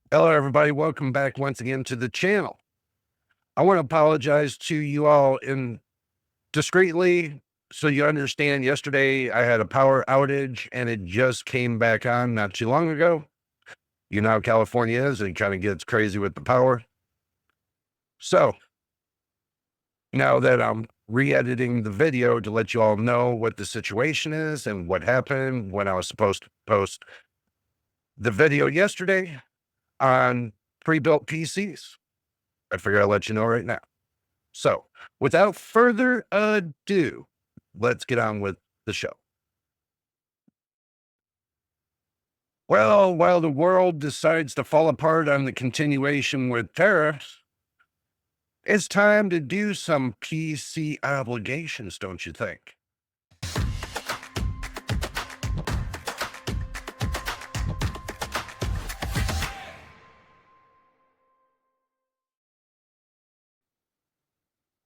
Hello, everybody. Welcome back once again to the channel. I want to apologize to you all in discreetly so you understand. Yesterday, I had a power outage and it just came back on not too long ago. You know how California is, and it kind of gets crazy with the power. So now that I'm re-editing the video to let you all know what the situation is and what happened when I was supposed to post the video yesterday on pre-built PCs, I figure I'll let you know right now. So, without further ado, let's get on with the show. Well, while the world decides to fall apart on the continuation with tariffs, it's time to do some PC obligations, don't you think?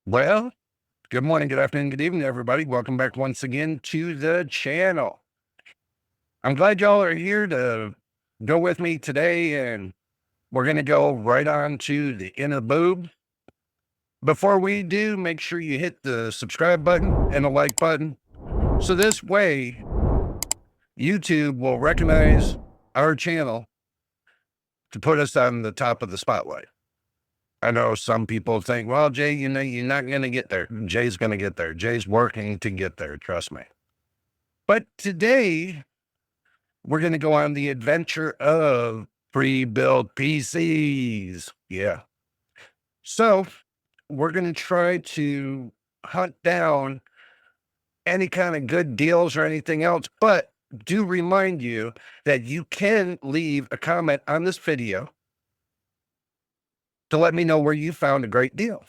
Well, good morning, good afternoon, good evening, everybody. Welcome back once again to the channel. I'm glad y'all are here to go with me today, and we're going to go right on to the inner boob. Before we do, make sure you hit the subscribe button and the like button. So this way, YouTube will recognize our channel to put us on the top of the spotlight. I know some people think, well, Jay, you know, you're not going to get there. Jay's going to get there. Jay's working to get there. Trust me. But today, we're going to go on the adventure of pre-built PCs. Yeah. So we're going to try to hunt down any kind of good deals or anything else, but do remind you that you can leave a comment on this video to let me know where you found a great deal.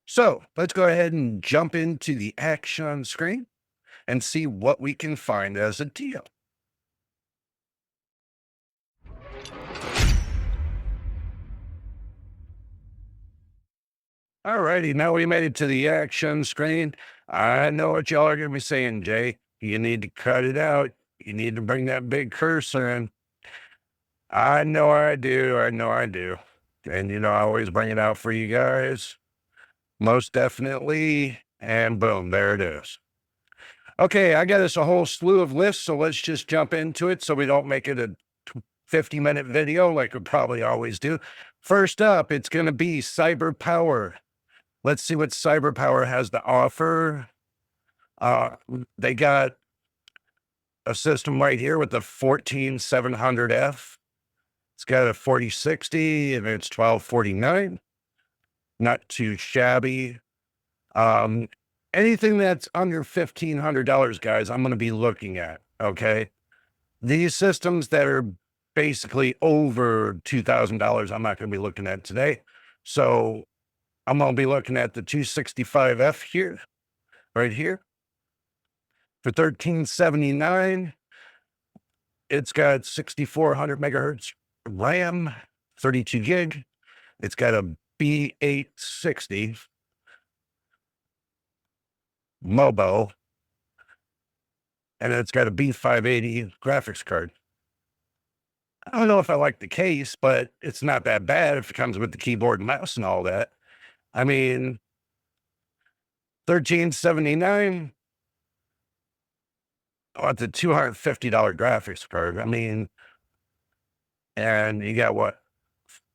So let's go ahead and jump into the action screen and see what we can find as a deal. Alrighty, now we made it to the action screen. I know what y'all are going to be saying, Jay. You need to cut it out. You need to bring that big cursor in. I know I do. I know I do. And, you know, I always bring it out for you guys. Most definitely. And boom, there it is. Okay, I got us a whole slew of lists, so let's just jump into it so we don't make it a 50-minute video like we probably always do. First up, it's going to be CyberPower. Let's see what CyberPower has to offer. They got a system right here with the 14700F. It's got a 4060 and it's 1249. Not too shabby. Anything that's under $1,500, guys, I'm going to be looking at. Okay. These systems that are basically over $2,000, I'm not going to be looking at today. So I'm going to be looking at the 265F here, right here for 1379. It's got 6,400 megahertz RAM, 32 gig. It's got a B860 Mobo, and it's got a B580 graphics card. I don't know if I like the case, but it's not that bad if it comes with the keyboard and mouse and all that. I mean, 1379. I want the $250 graphics card. I mean, and you got what,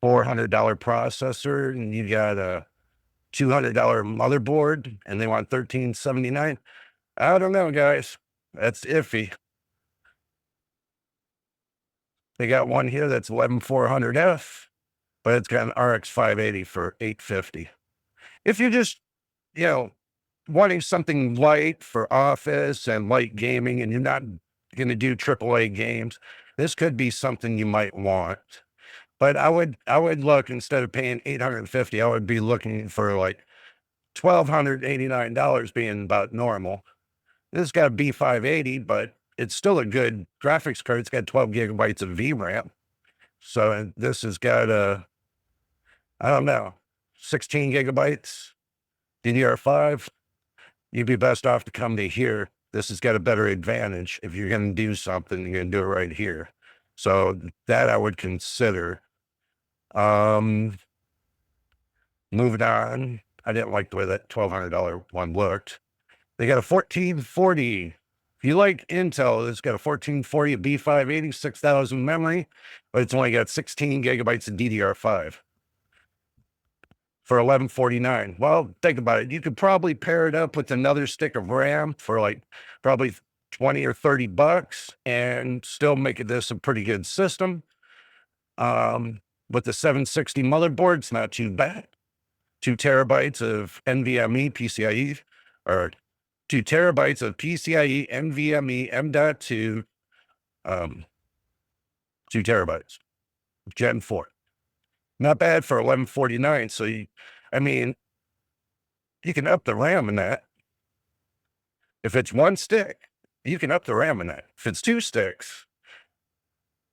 $400 processor, and you got a $200 motherboard, and they want 1379. I don't know, guys. That's iffy. They got one here that's 11400F, but it's got an RX 580 for 850. If you're just, you know, wanting something light for office and light gaming, and you're not going to do AAA games, this could be something you might want. But I would look, instead of paying 850, I would be looking for like $1,289 being about normal. This has got a B580, but it's still a good graphics card. It's got 12 gigabytes of VRAM. So this has got I don't know, 16 gigabytes, DDR5. You'd be best off to come to here. This has got a better advantage. If you're going to do something, you're going to do it right here. So that I would consider. Moving on. I didn't like the way that $1,200 one looked. They got a 1440. If you like Intel, it's got a 1440 B580, 6,000 memory, but it's only got 16 gigabytes of DDR5 for 1149. Well, think about it. You could probably pair it up with another stick of RAM for like probably 20 or 30 bucks and still make it this a pretty good system. With the 760 motherboard, it's not too bad. 2 terabytes of NVMe PCIe, or 2 terabytes of PCIe NVMe M.2, 2 terabytes, Gen 4. Not bad for 1149. So I mean, you can up the RAM in that. If it's one stick, you can up the RAM in that. If it's 2 sticks,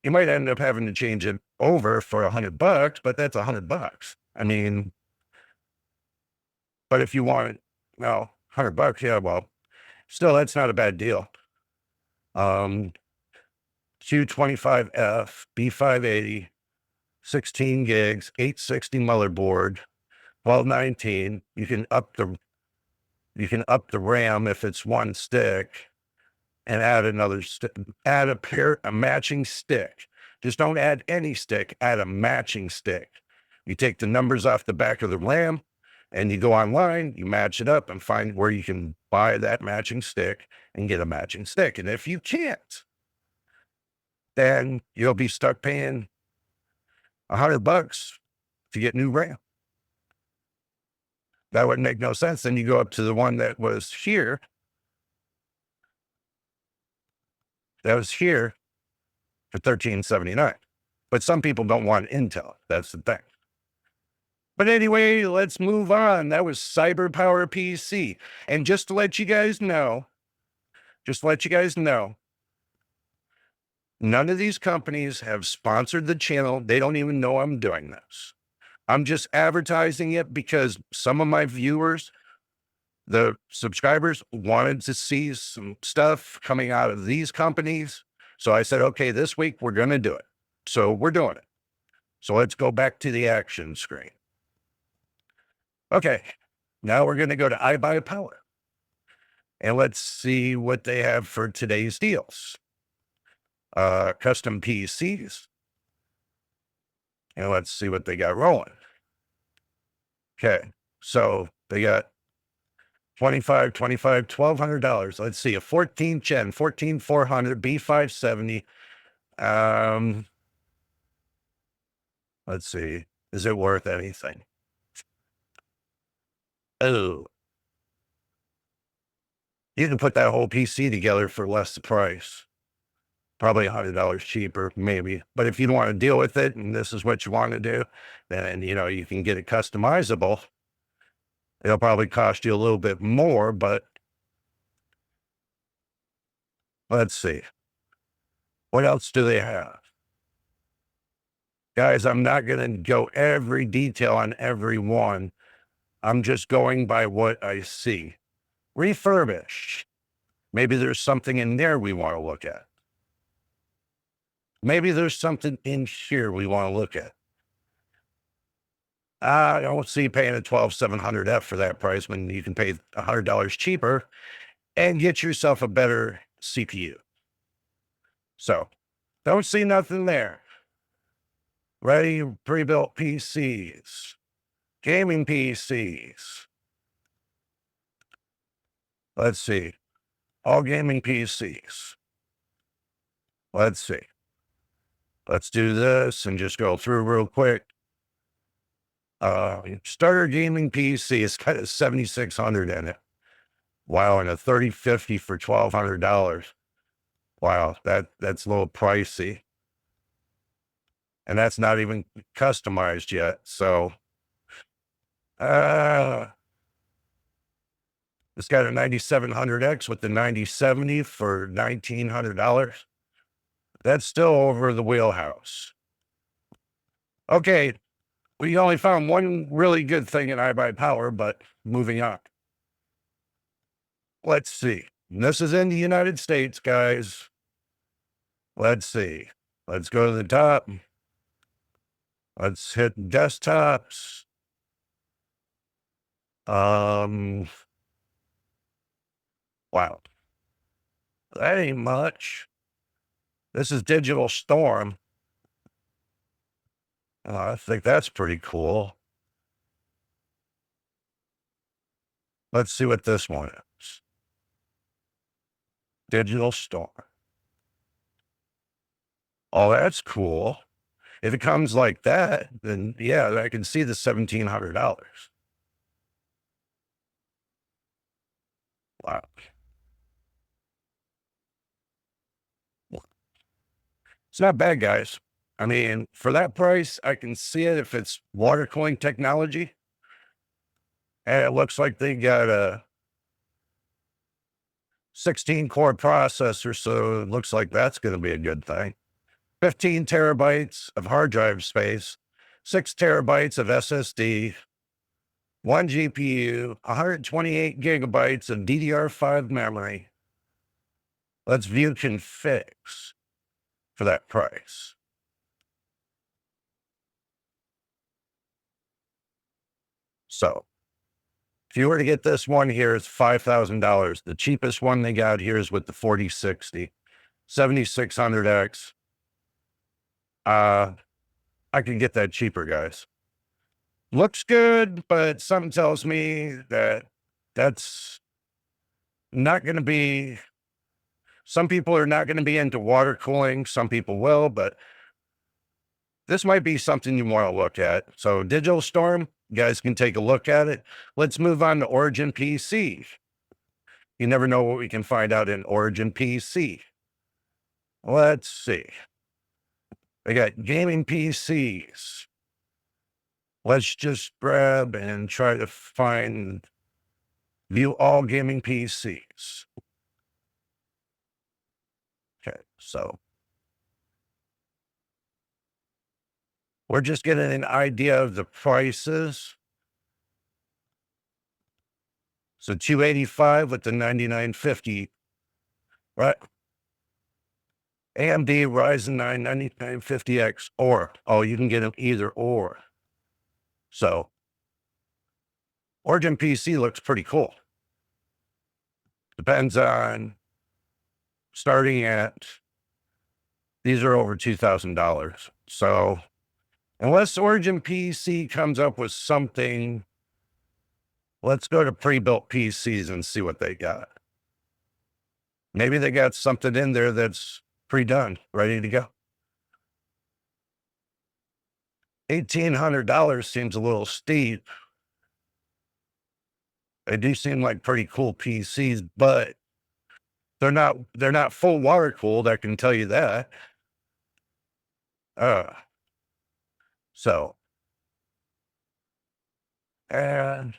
you might end up having to change it over for $100, but that's $100. I mean, but if you want, well, $100, yeah, well, still, that's not a bad deal. 225F, B580, 16 gigs, 860 motherboard, 1219. You can up the RAM if it's one stick, and add another stick, add a matching stick. Just don't add any stick, add a matching stick. You take the numbers off the back of the RAM and you go online, you match it up and find where you can buy that matching stick and get a matching stick. And if you can't, then you'll be stuck paying $100 to get new RAM. That would make no sense. Then you go up to the one that was here. That was here for $13.79. But some people don't want Intel. That's the thing. But anyway, let's move on. That was CyberPower PC. And just to let you guys know, none of these companies have sponsored the channel. They don't even know I'm doing this. I'm just advertising it because some of my viewers, the subscribers, wanted to see some stuff coming out of these companies. So I said, okay, this week we're going to do it. So we're doing it. So let's go back to the action screen. Okay, now we're going to go to iBUYPOWER. And let's see what they have for today's deals. Custom PCs. And let's see what they got rolling. Okay, so they got $1,200. Let's see, a 14 Gen, 14400 B570. Let's see, is it worth anything? Oh, you can put that whole PC together for less the price. Probably $100 cheaper, maybe. But if you don't want to deal with it and this is what you want to do, then, you can get it customizable. It'll probably cost you a little bit more, but let's see. What else do they have? Guys, I'm not going to go every detail on every one. I'm just going by what I see. Refurbished. Maybe there's something in there we want to look at. Maybe there's something in here we want to look at. I don't see paying a 12700F for that price when you can pay $100 cheaper and get yourself a better CPU. So, don't see nothing there. Ready, pre-built PCs, gaming PCs. Let's see. All gaming PCs. Let's see. Let's do this and just go through real quick. Starter gaming PC, it's got a 7600 in it. Wow, and a 3050 for $1,200. Wow, that's a little pricey. And that's not even customized yet. So, it's got a 9700X with the 9070 for $1,900. That's still over the wheelhouse. Okay, we only found one really good thing in iBUYPOWER, but moving on. Let's see. This is in the United States, guys. Let's see. Let's go to the top. Let's hit desktops. Wow. That ain't much. This is Digital Storm. I think that's pretty cool. Let's see what this one is. Digital Storm. Oh, that's cool. If it comes like that, then yeah, I can see the $1,700. Wow. It's not bad, guys. I mean, for that price, I can see it if it's water cooling technology. And it looks like they got a 16 core processor, so it looks like that's going to be a good thing. 15 terabytes of hard drive space, 6 terabytes of SSD, one GPU, 128 gigabytes of DDR5 memory. Let's view configs for that price. So if you were to get this one here, it's $5,000. The cheapest one they got here is with the 4060, 7600X. I can get that cheaper, guys. Looks good, but something tells me that that's not going to be, some people are not going to be into water cooling. Some people will, but this might be something you want to look at. So Digital Storm, you guys can take a look at it. Let's move on to Origin PC. You never know what we can find out in Origin PC. Let's see. I got gaming PCs. Let's just grab and try to find, view all gaming PCs. Okay, so we're just getting an idea of the prices. So 285 with the 9950, right? AMD Ryzen 9 9950X, or, oh, you can get them either or. So Origin PC looks pretty cool. Depends on, starting at, these are over $2,000. So unless Origin PC comes up with something, let's go to Prebuilt PCs and see what they got. Maybe they got something in there that's pre-done, ready to go. $1,800 seems a little steep. They do seem like pretty cool PCs, but they're not full water cooled, I can tell you that. So, and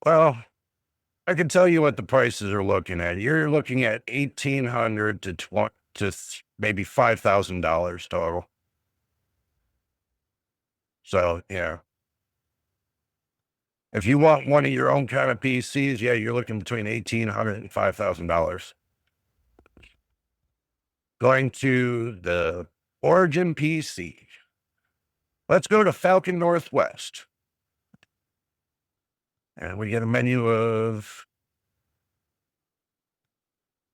well, I can tell you what the prices are looking at. You're looking at 1,800 to 20 to maybe $5,000 total. So yeah, if you want one of your own kind of PCs, yeah, you're looking between 1,800 and $5,000. Going to the Origin PC. Let's go to Falcon Northwest. And we get a menu of,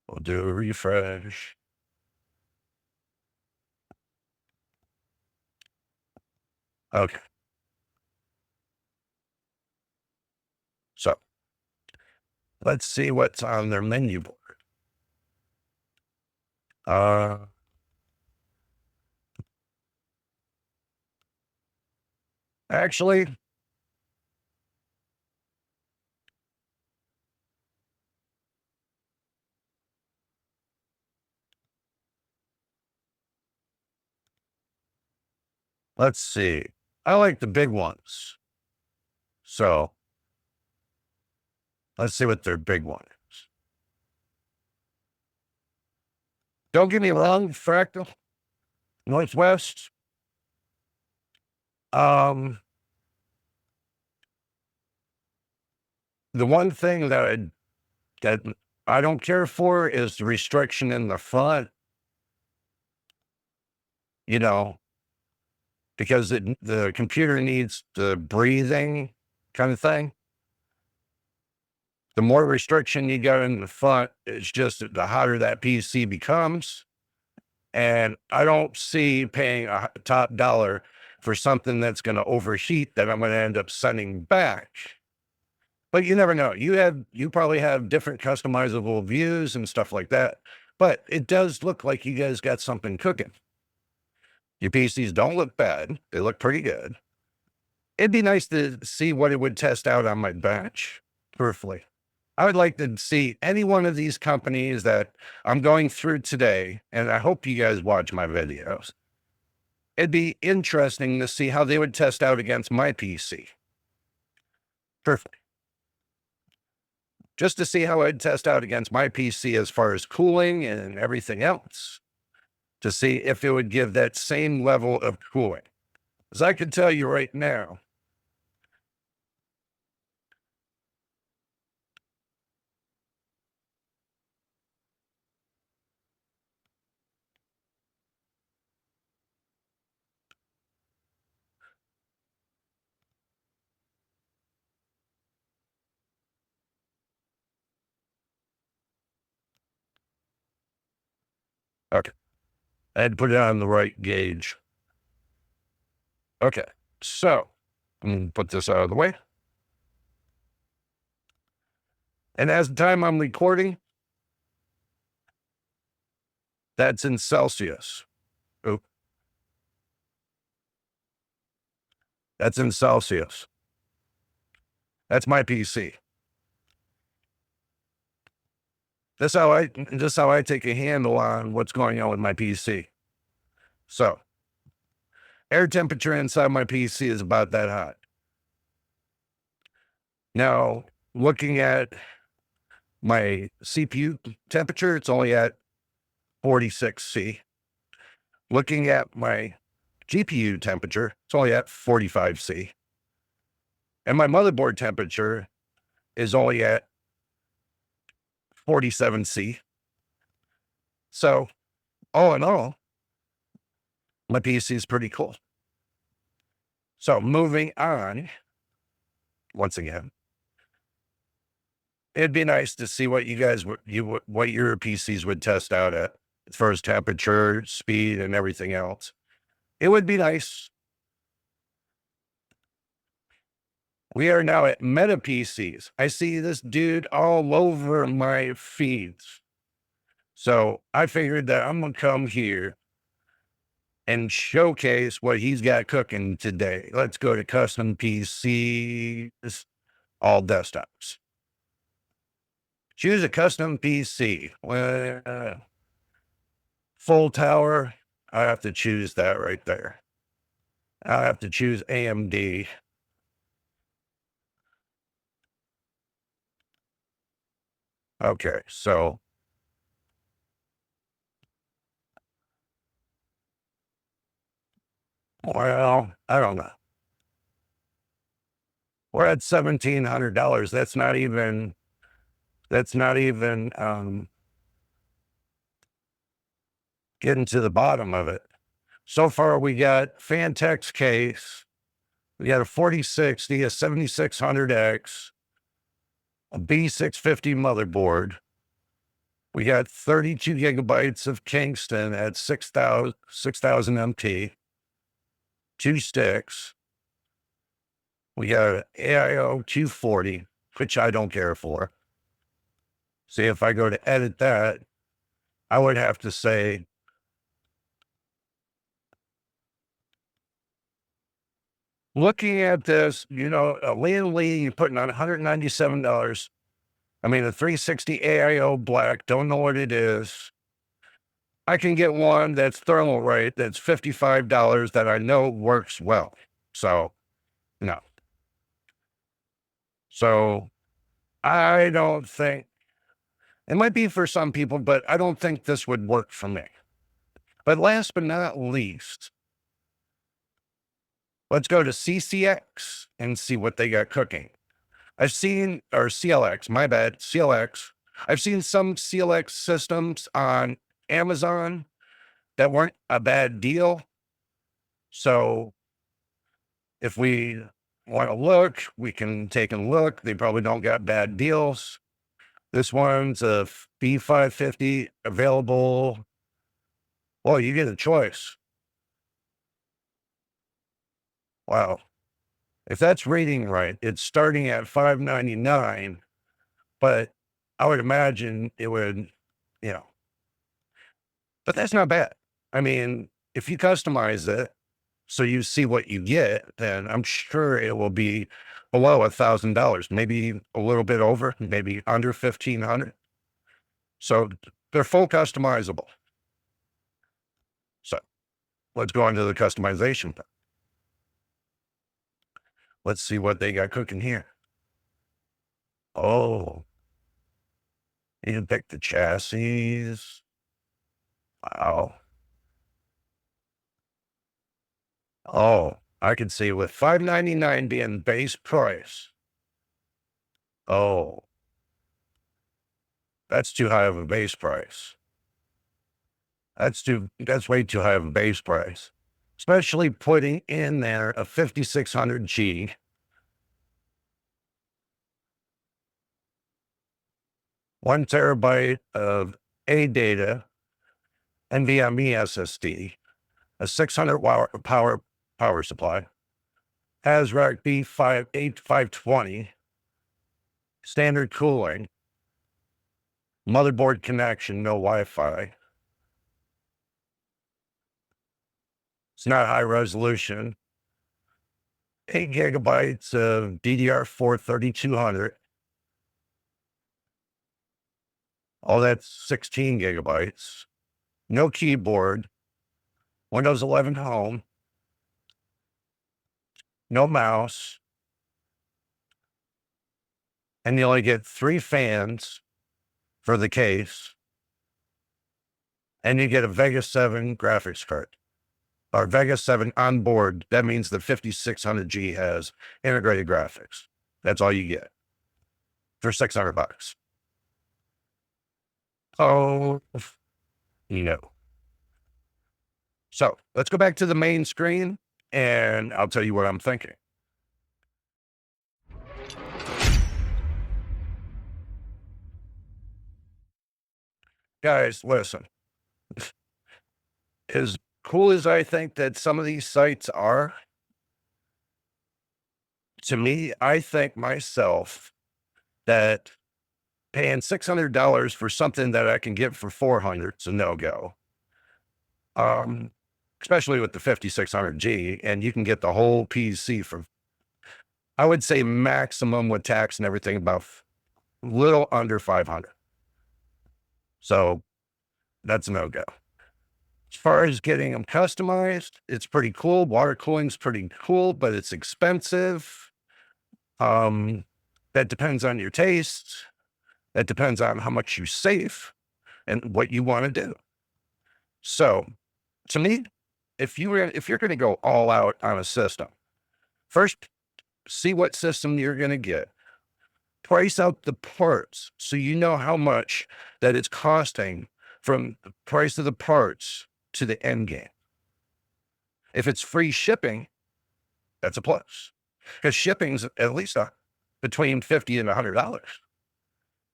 we'll do a refresh. Okay. So let's see what's on their menu board. Actually, let's see. I like the big ones. So let's see what their big one is. Don't get me wrong, Fractal Northwest. Um, The one thing that I don't care for is the restriction in the front, you know, because the computer needs the breathing kind of thing. The more restriction you got in the front, it's just that the hotter that PC becomes. And I don't see paying a top dollar for something that's going to overheat that I'm going to end up sending back. But you never know. You probably have different customizable views and stuff like that. But it does look like you guys got something cooking. Your PCs don't look bad. They look pretty good. It'd be nice to see what it would test out on my bench, truthfully. I would like to see any one of these companies that I'm going through today, and I hope you guys watch my videos. It'd be interesting to see how they would test out against my PC. Truthfully. Just to see how I'd test out against my PC as far as cooling and everything else, to see if it would give that same level of cooling. As I can tell you right now, okay, I had to put it on the right gauge. Okay, so I'm going to put this out of the way. And as the time I'm recording, that's in Celsius. Oh, that's in Celsius. That's my PC. That's how I take a handle on what's going on with my PC. So air temperature inside my PC is about that hot. Now, looking at my CPU temperature, it's only at 46C. Looking at my GPU temperature, it's only at 45C. And my motherboard temperature is only at 47C. So, all in all, my PC is pretty cool. So, moving on, once again, it'd be nice to see what you guys what your PCs would test out at as far as temperature, speed, and everything else. It would be nice. We are now at Meta PCs. I see this dude all over my feeds. So I figured that I'm gonna come here and showcase what he's got cooking today. Let's go to custom PCs, all desktops. Choose a custom PC. Full tower. I have to choose that right there. I have to choose AMD. Okay, so well, I don't know. We're at $1,700. That's not even getting to the bottom of it. So far, we got Fantex case. We got a 4060, a 7600X, a B650 motherboard. We got 32 gigabytes of Kingston at 6,000 MT, 2 sticks. We got an AIO 240, which I don't care for. See, if I go to edit that, I would have to say, looking at this, lately you're putting on $197. I mean, the 360 AIO black, don't know what it is. I can get one that's thermal right, that's $55 that I know works well. So, no. So, I don't think, it might be for some people, but I don't think this would work for me. But last but not least, let's go to CCX and see what they got cooking. I've seen, or CLX, my bad, CLX. I've seen some CLX systems on Amazon that weren't a bad deal. So if we want to look, we can take a look. They probably don't got bad deals. This one's a B550 available. Well, you get a choice. Wow. If that's rating right, it's starting at $599, but I would imagine it would, you know, but that's not bad. I mean, if you customize it so you see what you get, then I'm sure it will be below $1,000, maybe a little bit over, maybe under 1,500. So they're full customizable. So let's go on to the customization. Let's see what they got cooking here. Oh, you can pick the chassis. Wow. Oh, I can see with $599 being base price. Oh, that's too high of a base price. That's way too high of a base price. Especially putting in there a 5600G, 1 terabyte of A data, NVMe SSD, a 600 watt power supply, ASRock B58520, standard cooling, motherboard connection, no Wi-Fi. It's not high resolution. 8 gigabytes of DDR4 3200. All that's 16 gigabytes. No keyboard. Windows 11 Home. No mouse. And you only get 3 fans for the case. And you get a Vega 7 graphics card. Or Vega 7 on board. That means the 5600G has integrated graphics. That's all you get for $600. Oh, no. So let's go back to the main screen and I'll tell you what I'm thinking. Guys, listen, as cool as I think that some of these sites are, to me, I think myself that paying $600 for something that I can get for 400 is a no-go. Especially with the 5600G, and you can get the whole PC for, I would say maximum with tax and everything, about little under 500. So that's a no-go. As far as getting them customized, it's pretty cool. Water cooling's pretty cool, but it's expensive. That depends on your tastes. That depends on how much you save and what you want to do. So to me, if you're going to go all out on a system, first, see what system you're going to get. Price out the parts so you know how much that it's costing from the price of the parts to the end game. If it's free shipping, that's a plus, because shipping's at least between $50 and $100.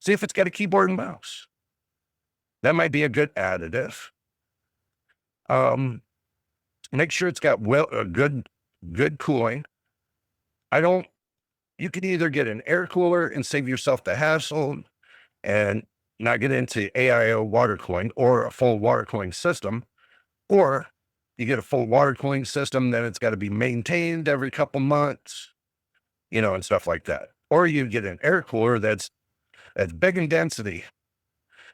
See if it's got a keyboard and mouse. That might be a good additive. Make sure it's got good cooling. You can either get an air cooler and save yourself the hassle and not get into AIO water cooling, or a full water cooling system, or you get a full water cooling system, then it's got to be maintained every couple months, and stuff like that. Or you get an air cooler that's big in density,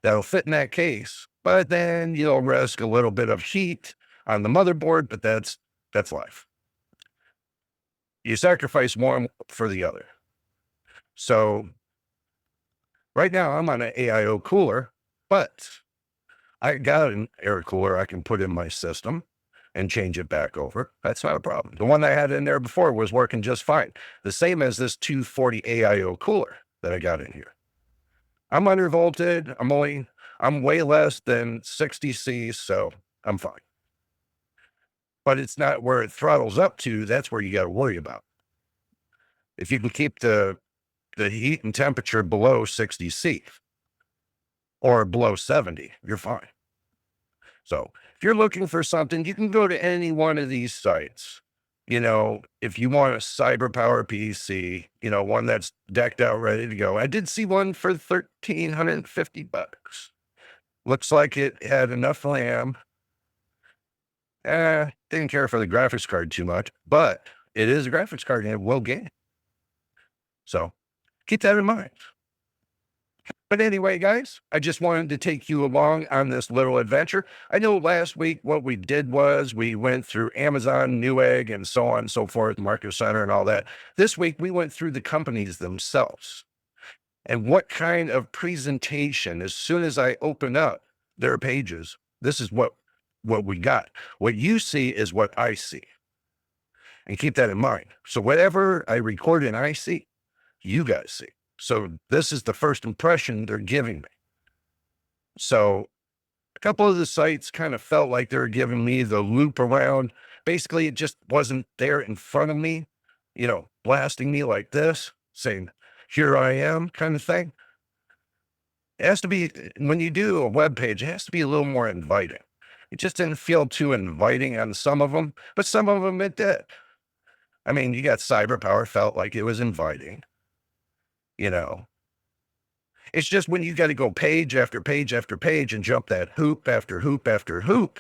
that'll fit in that case, but then you'll risk a little bit of heat on the motherboard, but that's life. You sacrifice one for the other. So right now I'm on an AIO cooler, but I got an air cooler I can put in my system. and change it back over. That's not a problem. The one I had in there before was working just fine. The same as this 240 AIO cooler that I got in here. I'm undervolted. I'm way less than 60 C, so I'm fine. But it's not where it throttles up to. That's where you got to worry about. If you can keep the heat and temperature below 60 C or below 70, you're fine. So if you're looking for something, you can go to any one of these sites. If you want a CyberPower PC, one that's decked out, ready to go. I did see one for $1,350. Looks like it had enough RAM. Didn't care for the graphics card too much, but it is a graphics card and it will game. So keep that in mind. But anyway, guys, I just wanted to take you along on this little adventure. I know last week what we did was we went through Amazon, Newegg, and so on and so forth, Market Center and all that. This week, we went through the companies themselves and what kind of presentation, as soon as I open up their pages, this is what we got. What you see is what I see. And keep that in mind. So whatever I record and I see, you guys see. So this is the first impression they're giving me. So a couple of the sites kind of felt like they were giving me the loop around. Basically, it just wasn't there in front of me, blasting me like this, saying, here I am kind of thing. It has to be, when you do a web page, it has to be a little more inviting. It just didn't feel too inviting on some of them, but some of them it did. I mean, you got CyberPower, felt like it was inviting. It's just when you got to go page after page after page and jump that hoop after hoop after hoop,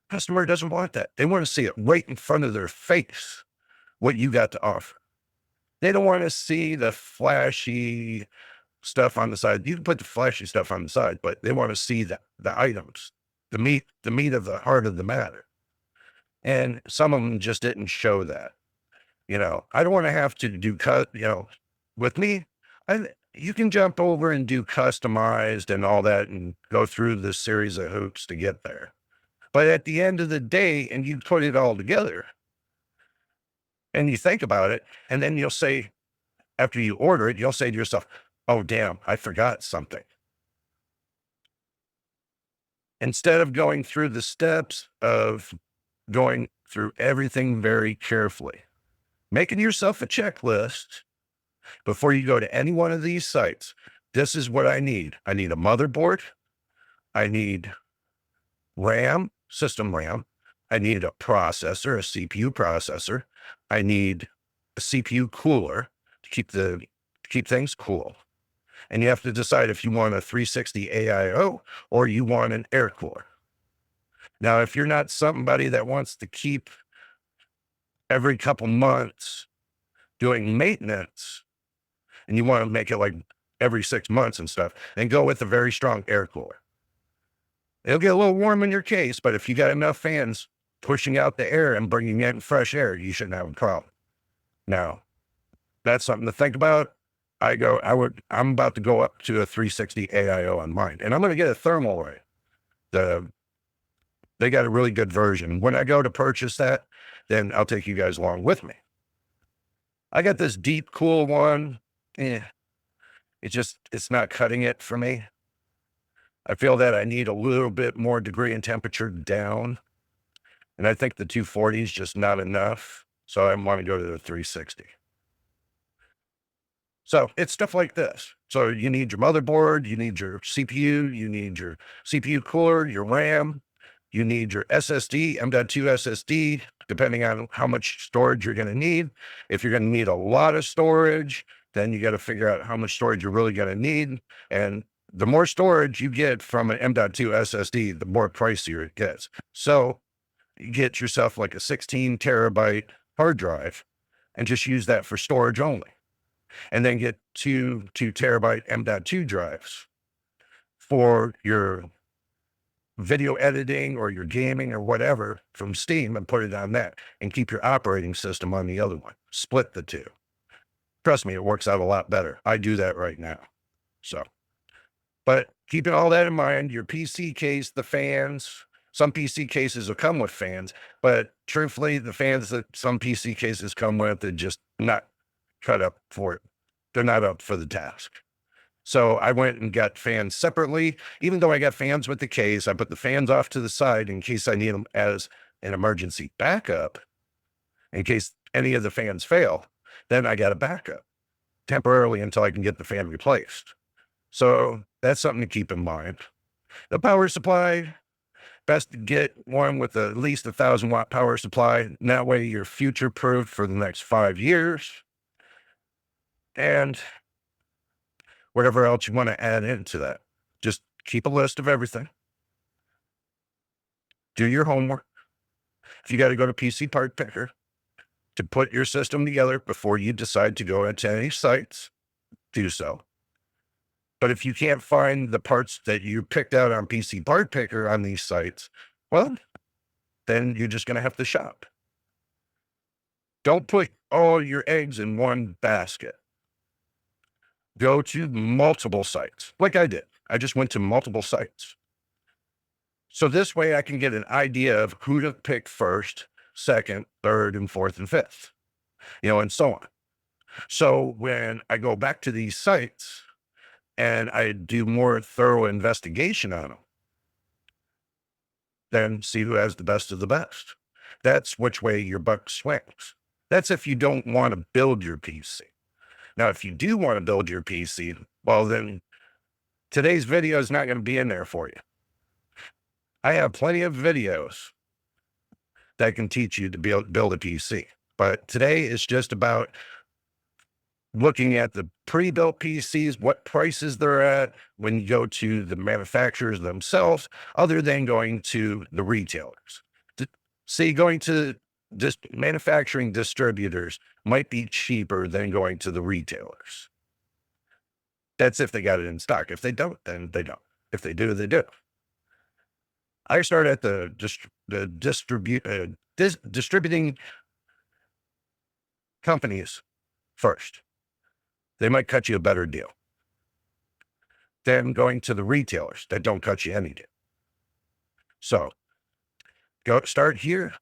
customer doesn't want that. They want to see it right in front of their face, what you got to offer. They don't want to see the flashy stuff on the side. You can put the flashy stuff on the side, but they want to see the items, the meat of the heart of the matter. And some of them just didn't show that. I don't want to have to do with me. You can jump over and do customized and all that and go through this series of hoops to get there. But at the end of the day, and you put it all together and you think about it, and then you'll say, after you order it, you'll say to yourself, oh, damn, I forgot something. Instead of going through the steps of going through everything very carefully, making yourself a checklist before you go to any one of these sites. This is what I need. I need a motherboard. I need RAM, system RAM. I need a processor, a CPU processor. I need a CPU cooler to keep things cool. And you have to decide if you want a 360 AIO or you want an air cooler. Now, if you're not somebody that wants to keep every couple months doing maintenance, and you want to make it like every 6 months and stuff, then go with a very strong air cooler. It'll get a little warm in your case, but if you got enough fans pushing out the air and bringing in fresh air, you shouldn't have a problem. Now, that's something to think about. I'm about to go up to a 360 AIO on mine, and I'm going to get a thermal array. They got a really good version. When I go to purchase that, then I'll take you guys along with me. I got this deep cool one. It's not cutting it for me. I feel that I need a little bit more degree and temperature down. And I think the 240 is just not enough. So I want to go to the 360. So it's stuff like this. So you need your motherboard, you need your CPU, you need your CPU cooler, your RAM, you need your SSD, M.2 SSD, depending on how much storage you're going to need. If you're going to need a lot of storage, then you got to figure out how much storage you're really going to need. And the more storage you get from an M.2 SSD, the more pricier it gets. So you get yourself like a 16 terabyte hard drive and just use that for storage only. And then get two terabyte M.2 drives for your video editing or your gaming or whatever from Steam, and put it on that, and keep your operating system on the other one. Split the two. Trust me, it works out a lot better. I do that right now. So, but keeping all that in mind, your PC case, the fans, Some PC cases will come with fans, but truthfully, the fans that some PC cases come with are just not cut up for it. They're not up for the task. So I went and got fans separately. Even though I got fans with the case, I put the fans off to the side in case I need them as an emergency backup, in case any of the fans fail. Then I got a backup temporarily until I can get the fan replaced. So that's something to keep in mind. The power supply, best to get one with at least 1,000-watt power supply. And that way you're future-proof for the next 5 years. And whatever else you want to add into that. Just keep a list of everything. Do your homework. If you got to go to PC Part Picker to put your system together before you decide to go into any sites, do so. But if you can't find the parts that you picked out on PC Part Picker on these sites, well, then you're just going to have to shop. Don't put all your eggs in one basket. Go to multiple sites, like I did. I just went to multiple sites. So this way I can get an idea of who to pick first, second, third, and fourth, and fifth, and so on. So when I go back to these sites and I do more thorough investigation on them, then see who has the best of the best. That's which way your buck swings. That's if you don't want to build your PC. Now, if you do want to build your PC, well, then today's video is not going to be in there for you. I have plenty of videos that can teach you to build a PC. But today is just about looking at the pre-built PCs, what prices they're at when you go to the manufacturers themselves, other than going to the retailers. See, going to manufacturing distributors might be cheaper than going to the retailers. That's if they got it in stock. If they don't, then they don't. If they do, they do. I start at the distributing companies first. They might cut you a better deal. Then going to the retailers that don't cut you any deal. So start here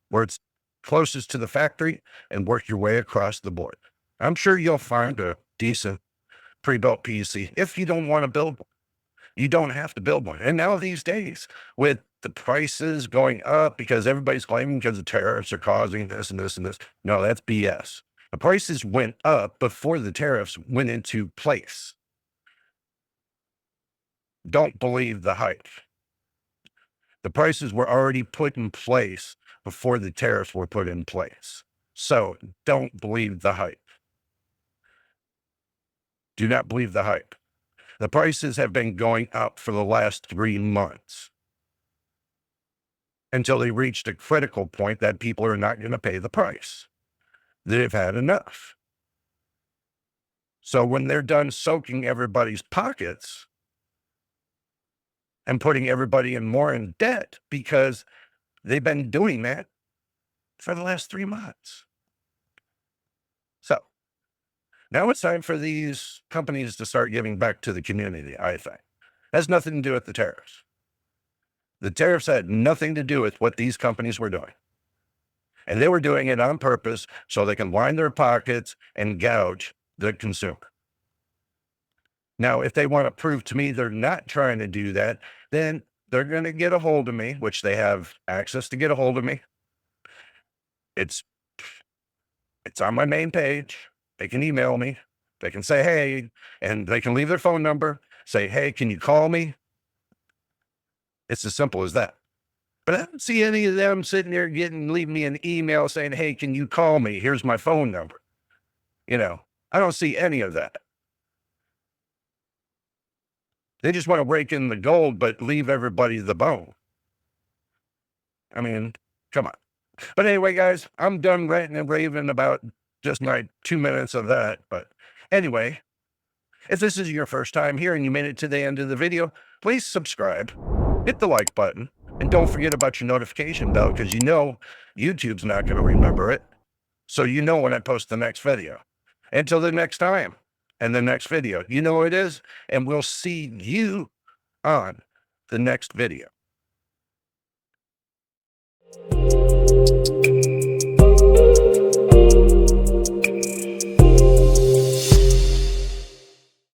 where it's closest to the factory and work your way across the board. I'm sure you'll find a decent pre-built PC. If you don't want to build one, you don't have to build one. And now these days, with the prices going up because everybody's claiming because the tariffs are causing this and this and this. No, that's BS. The prices went up before the tariffs went into place. Don't believe the hype. The prices were already put in place before the tariffs were put in place. So don't believe the hype. Do not believe the hype. The prices have been going up for the last 3 months until they reached a critical point that people are not going to pay the price. They've had enough. So when they're done soaking everybody's pockets and putting everybody in debt because they've been doing that for the last 3 months. So now it's time for these companies to start giving back to the community, I think. It has nothing to do with the tariffs. The tariffs had nothing to do with what these companies were doing. And they were doing it on purpose so they can line their pockets and gouge the consumer. Now, if they want to prove to me they're not trying to do that, then they're going to get a hold of me, which they have access to get a hold of me. It's on my main page. They can email me. They can say, hey, and they can leave their phone number, say, hey, can you call me? It's as simple as that. But I don't see any of them sitting there leaving me an email saying, hey, can you call me? Here's my phone number. I don't see any of that. They just want to rake in the gold, but leave everybody the bone. I mean, come on. But anyway, guys, I'm done ranting and raving about just my 2 minutes of that. But anyway, if this is your first time here and you made it to the end of the video, please subscribe, hit the like button, and don't forget about your notification bell because YouTube's not going to remember it. So when I post the next video. Until the next time and the next video, you know what it is, and we'll see you on the next video.